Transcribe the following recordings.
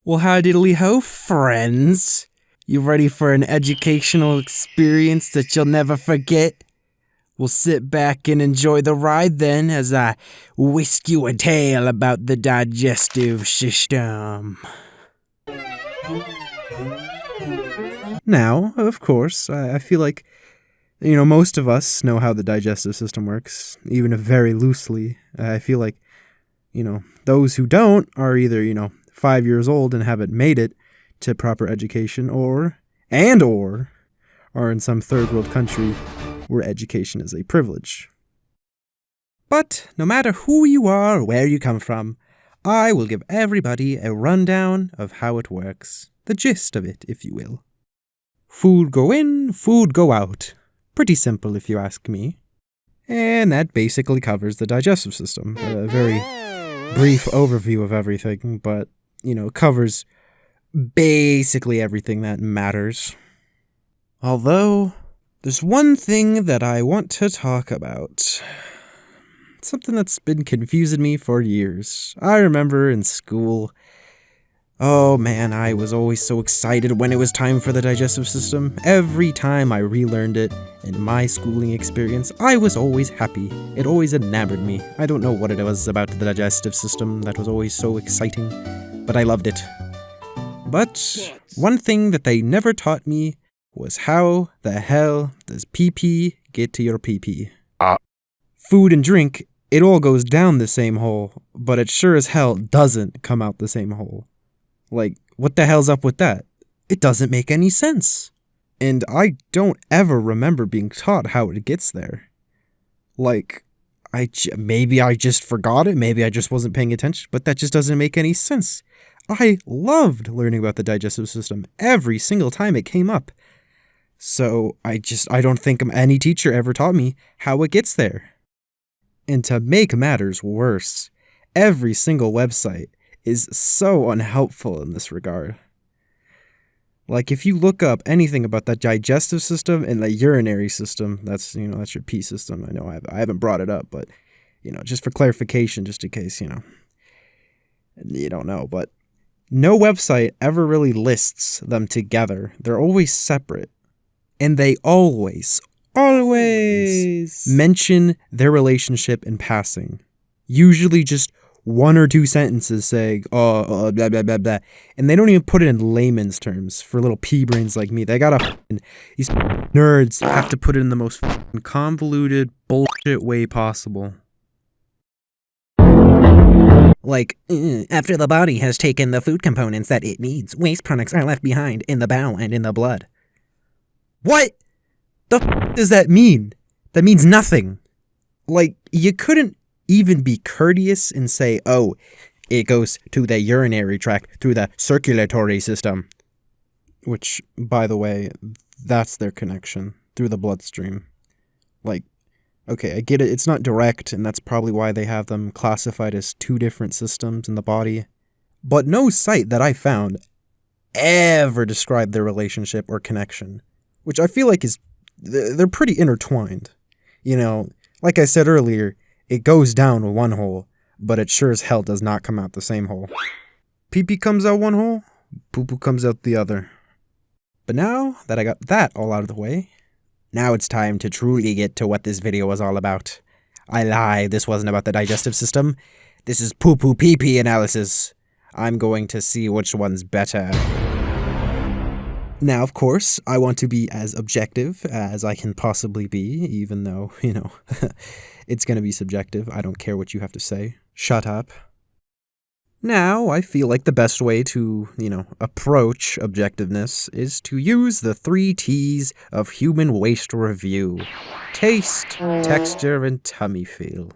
Well, how diddly ho, friends? You ready for an educational experience that you'll never forget? We'll sit back and enjoy the ride then as I whisk you a tale about the digestive system. Now, of course, I feel like, most of us know how the digestive system works, even if very loosely. I feel like, those who don't are either, 5 years old and haven't made it to proper education, or are in some third world country where education is a privilege. But no matter who you are or where you come from, I will give everybody a rundown of how it works. The gist of it, if you will. Food go in, food go out. Pretty simple if you ask me. And that basically covers the digestive system. A very brief overview of everything, but, covers basically everything that matters. Although, there's one thing that I want to talk about. Something that's been confusing me for years. I remember in school, oh man, I was always so excited when it was time for the digestive system. Every time I relearned it in my schooling experience, I was always happy. It always enamored me. I don't know what it was about the digestive system that was always so exciting, but I loved it. But one thing that they never taught me was how the hell does pee-pee get to your pee-pee? Food and drink, it all goes down the same hole, but it sure as hell doesn't come out the same hole. Like, what the hell's up with that? It doesn't make any sense. And I don't ever remember being taught how it gets there. Like, maybe I just forgot it, maybe I just wasn't paying attention, but that just doesn't make any sense. I loved learning about the digestive system every single time it came up. So I don't think any teacher ever taught me how it gets there. And to make matters worse, every single website is so unhelpful in this regard. Like, if you look up anything about the digestive system and the urinary system, that's your pee system. I know I haven't brought it up, but, just for clarification, just in case, you don't know. But no website ever really lists them together. They're always separate. And they always mention their relationship in passing. Usually just one or two sentences saying, blah, blah, blah, blah. And they don't even put it in layman's terms for little pea brains like me. These nerds have to put it in the most convoluted bullshit way possible. Like, after the body has taken the food components that it needs, waste products are left behind in the bowel and in the blood. What the does that mean? That means nothing. Like, you couldn't even be courteous and say, oh, it goes to the urinary tract through the circulatory system. Which, by the way, that's their connection, through the bloodstream. Like, okay, I get it, it's not direct, and that's probably why they have them classified as two different systems in the body. But no site that I found ever described their relationship or connection. Which I feel like they're pretty intertwined. Like I said earlier, it goes down one hole, but it sure as hell does not come out the same hole. Pee-pee comes out one hole, poo-poo comes out the other. But now that I got that all out of the way, now it's time to truly get to what this video was all about. I lied, this wasn't about the digestive system. This is poo-poo pee-pee analysis. I'm going to see which one's better. Now, of course, I want to be as objective as I can possibly be, even though, it's going to be subjective. I don't care what you have to say. Shut up. Now, I feel like the best way to, approach objectiveness is to use the 3 T's of human waste review. Taste, texture, and tummy feel.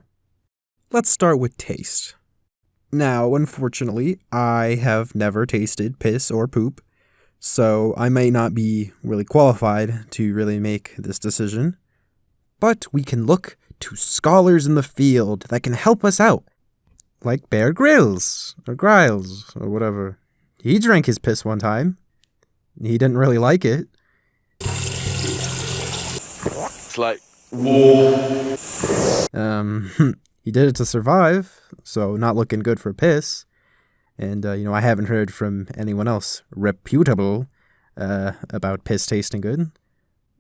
Let's start with taste. Now, unfortunately, I have never tasted piss or poop. So I may not be really qualified to really make this decision, but we can look to scholars in the field that can help us out, like Bear Grylls, or Griles, or whatever. He drank his piss one time. He didn't really like it. It's like, whoa. He did it to survive, so not looking good for piss. And, I haven't heard from anyone else reputable about piss tasting good.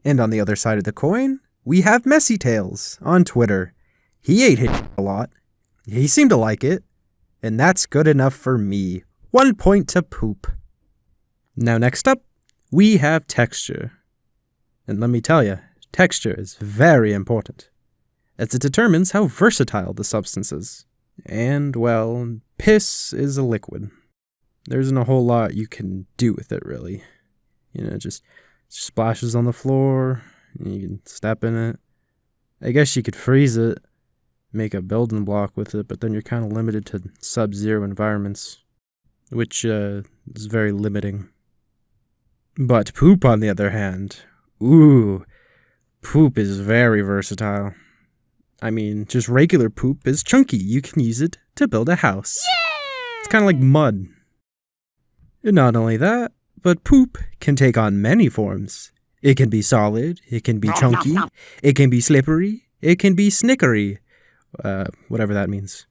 And on the other side of the coin, we have Messy Tails on Twitter. He ate his a lot. He seemed to like it. And that's good enough for me. 1 point to poop. Now next up, we have texture. And let me tell you, texture is very important, as it determines how versatile the substance is. And, well, piss is a liquid. There isn't a whole lot you can do with it, really. Just splashes on the floor, and you can step in it. I guess you could freeze it, make a building block with it, but then you're kind of limited to sub-zero environments, which is very limiting. But poop, on the other hand, poop is very versatile. I mean, just regular poop is chunky. You can use it to build a house. Yeah! It's kind of like mud. And not only that, but poop can take on many forms. It can be solid, it can be chunky, it can be slippery, it can be snickery. Whatever that means.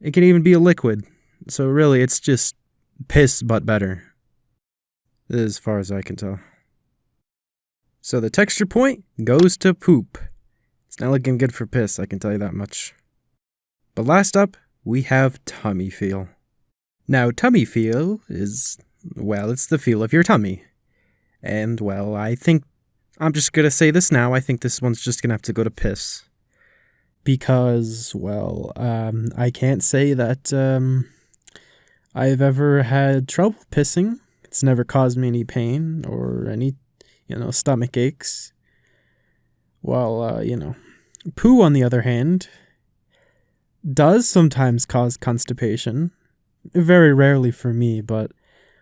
It can even be a liquid. So really, it's just piss but better. As far as I can tell. So the texture point goes to poop. It's not looking good for piss, I can tell you that much. But last up, we have tummy feel. Now, tummy feel is, well, it's the feel of your tummy. And, well, I think, I'm just gonna say this now, I think this one's just gonna have to go to piss. Because, well, I can't say that I've ever had trouble pissing. It's never caused me any pain or any, stomach aches. Well, poo, on the other hand, does sometimes cause constipation. Very rarely for me, but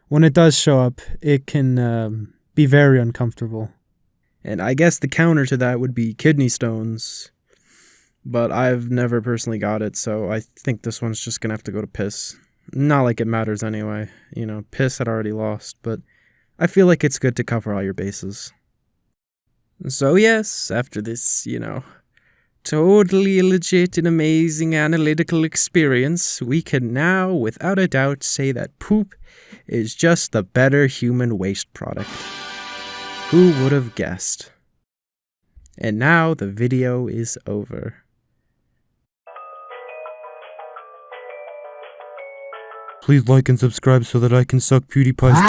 when it does show up, it can be very uncomfortable. And I guess the counter to that would be kidney stones. But I've never personally got it, so I think this one's just gonna have to go to piss. Not like it matters anyway. Piss had already lost, but I feel like it's good to cover all your bases. So yes, after this, totally legit and amazing analytical experience, we can now, without a doubt, say that poop is just the better human waste product. Who would have guessed? And now the video is over. Please like and subscribe so that I can suck PewDiePie's